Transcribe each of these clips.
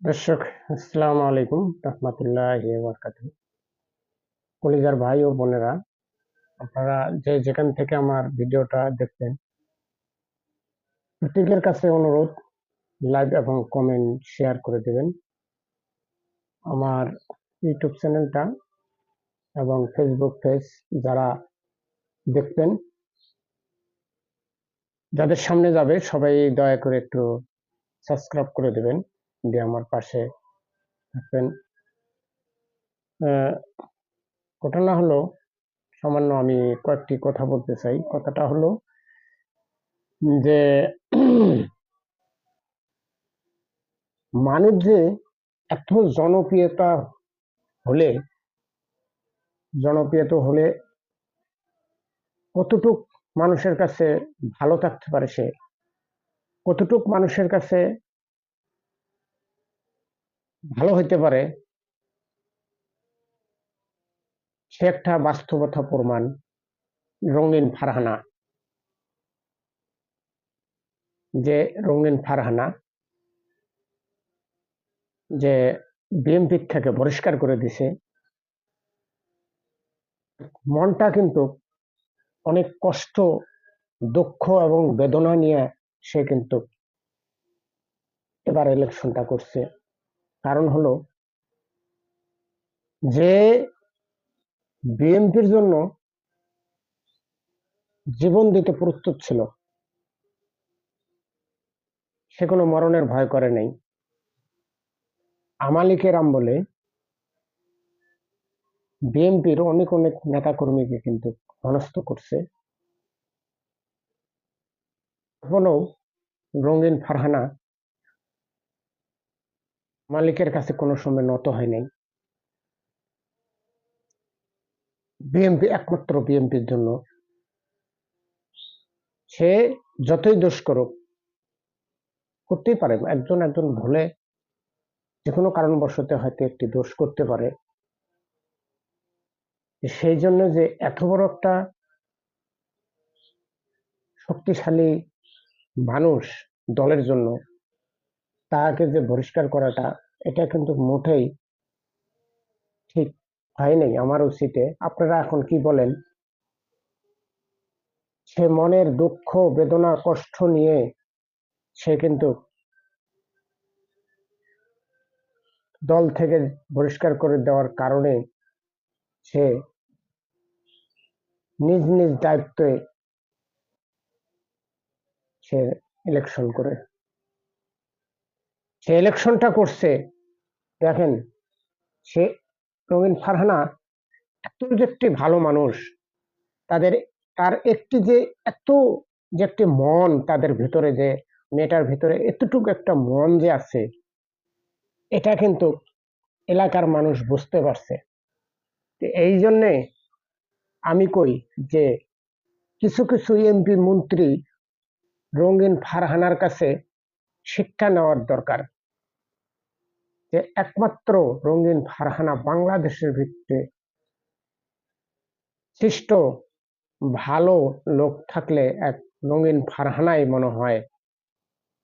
দর্শক, আসসালামু আলাইকুম রহমতুল্লাহি ওয়া বারাকাতুহু। কলিজার ভাই ও বোনেরা, আপনারা যে যেখান থেকে আমার ভিডিওটা দেখছেন, প্রত্যেকের কাছে অনুরোধ, লাইক এবং কমেন্ট শেয়ার করে দেবেন। আমার ইউটিউব চ্যানেলটা এবং ফেসবুক পেজ যারা দেখবেন, যাদের সামনে যাবে সবাই দয়া করে একটু সাবস্ক্রাইব করে দেবেন, দিয়ে আমার পাশে থাকবেন। আহ, ঘটনা হলো, সামান্য আমি কয়েকটি কথা বলতে চাই। কথাটা হলো যে মানুষ যে এত হলে জনপ্রিয়তা হলে কতটুক মানুষের কাছে ভালো থাকতে পারে, সে কতটুক মানুষের কাছে ভালো হইতে পারে, সে একটা বাস্তবতা প্রমাণ। রঙিন ফারহানা, যে রঙিন ফারহানা যে বিএনপি থেকে বহিষ্কার করে দিছে, মনটা কিন্তু অনেক কষ্ট, দুঃখ এবং বেদনা নিয়ে সে কিন্তু এবার ইলেকশনটা করছে। কারণ হলো যে বিএনপির জন্য জীবন দিতে প্রস্তুত ছিল, সে কোনো মরণের ভয় করে নাই। আমালিকের আমলে বিএনপির অনেক অনেক নেতাকর্মীকে কিন্তু হেনস্থ করছে। এখনো রঙিন ফারহানা মালিকের কাছে কোনো সময় নত হয় নাই। বিএনপি, একমাত্র বিএনপির জন্য সে যতই দোষ করুক, করতেই পারে, একজন একজন ভুলে যে কোনো কারণবশত হয়তো একটি দোষ করতে পারে। সেই জন্য যে এত বড় একটা শক্তিশালী মানুষ দলের জন্য তাকে যে বহিষ্কার করাটা, এটা কিন্তু মোটেই ঠিক হয় নাই আমার উচিতে। আপনারা এখন কি বলেন? সে মনের দুঃখ, বেদনা, কষ্ট নিয়ে সে কিন্তু দল থেকে বহিষ্কার করে দেওয়ার কারণে সে নিজ নিজ দায়িত্বে সে ইলেকশন করে, সে ইলেকশনটা করছে। দেখেন, সে রঙিন ফারহানা এত যে একটি ভালো মানুষ, তাদের তার একটি যে এত যে একটি মন তাদের ভিতরে, যে মেয়েটার ভিতরে এতটুকু একটা মন যে আছে, এটা কিন্তু এলাকার মানুষ বুঝতে পারছে। এই জন্যে আমি কই যে কিছু কিছু এমপি মন্ত্রী রঙিন ফারহানার কাছে শিক্ষা নেওয়ার দরকার, যে একমাত্র রঙিন ফারহানা বাংলাদেশের ভিতরে সৃষ্ট ভালো লোক থাকলে এক রঙিন ফারহানাই মনে হয়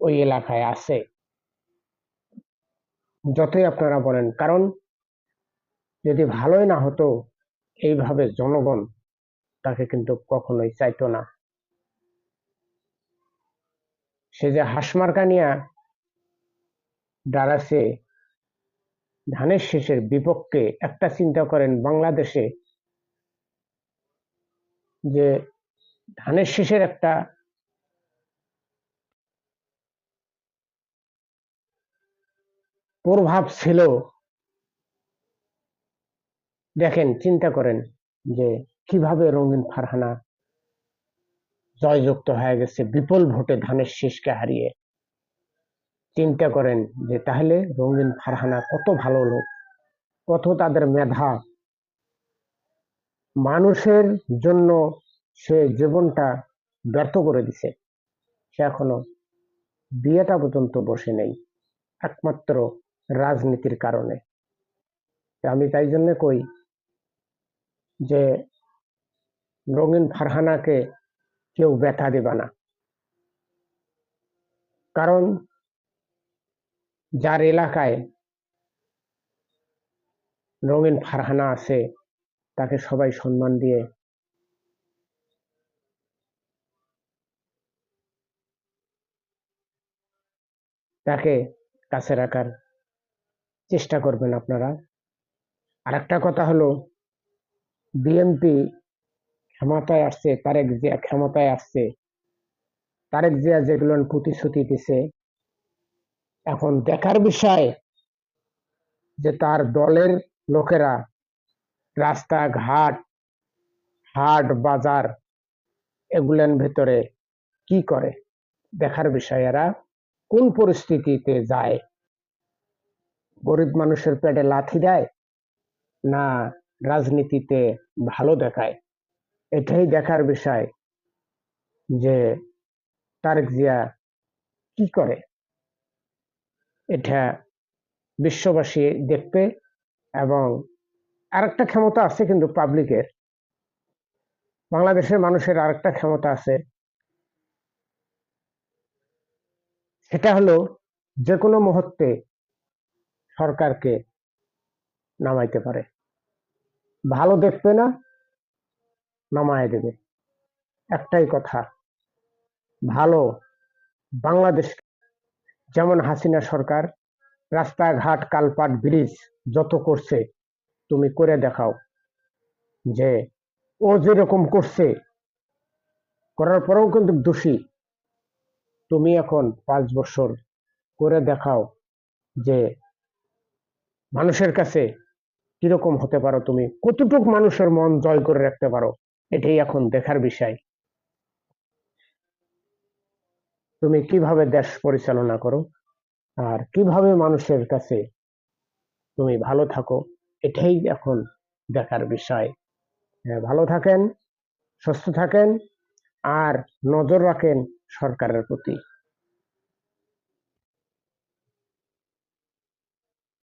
ওই এলাকায় আছে। যতই আপনারা বলেন, কারণ যদি ভালোই না হতো, এইভাবে জনগণ তাকে কিন্তু কখনোই চাইতো না। সে যে হাঁসমার্কা নিয়ে দাঁড়াচ্ছে ধানের শীষের বিপক্ষে, একটা চিন্তা করেন, বাংলাদেশে যে ধানের শীষের একটা প্রভাব ছিল, দেখেন, চিন্তা করেন যে কিভাবে রঙিন ফারহানা জয়যুক্ত হয়ে গেছে বিপুল ভোটে ধানের শীষকে হারিয়ে। চিন্তা করেন যে তাহলে রঙিন ফারহানা কত ভালো লোক, কত তাদের মেধা, মানুষের জন্য সে জীবনটা ব্যর্থ করে দিছে। সে এখনো বিয়েটা পর্যন্ত বসে নেই, একমাত্র রাজনীতির কারণে। আমি তাই জন্য কই যে রঙিন ফারহানাকে কেউ ব্যথা দেবে না। কারণ যার এলাকায় রঙিন ফারহানা আছে তাকে সবাই সম্মান দিয়ে তাকে কাছে রাখার চেষ্টা করবেন আপনারা। আরেকটা কথা হলো, বিএনপি ক্ষমতায় আসছে, তারেক জিয়া ক্ষমতায় আসছে, তারেক জিয়া যেগুলো প্রতিশ্রুতি দিছে, এখন দেখার বিষয় যে তার দলের লোকেরা রাস্তাঘাট, হাট বাজার এগুলোর ভেতরে কি করে, দেখার বিষয় এরা কোন পরিস্থিতিতে যায়, গরিব মানুষের পেটে লাথি দেয় না রাজনীতিতে ভালো দেখায়, এটাই দেখার বিষয় যে তারেক জিয়া কি করে। এটা বিশ্ববাসী দেখবে। এবং আরেকটা ক্ষমতা আছে কিন্তু পাবলিকের, বাংলাদেশের মানুষের আরেকটা ক্ষমতা আছে, সেটা হলো যে কোনো মুহূর্তে সরকারকে নামাইতে পারে, ভালো দেখবে না, নামায় দেবে। একটাই কথা, ভালো বাংলাদেশ, যেমন হাসিনা সরকার রাস্তাঘাট কালপাট ব্রিজ যত করছে তুমি করে দেখাও, যে ও যেরকম করছে করার পরেও কিন্তু দোষী, তুমি এখন 5 বছর করে দেখাও যে মানুষের কাছে কিরকম হতে পারো, তুমি কতটুক মানুষের মন জয় করে রাখতে পারো, এটাই এখন দেখার বিষয়। তুমি কিভাবে দেশ পরিচালনা করো আর কিভাবে মানুষের কাছে তুমি ভালো থাকো, এটাই এখন দেখার বিষয়। ভালো থাকেন, সুস্থ থাকেন, আর নজর রাখেন সরকারের প্রতি।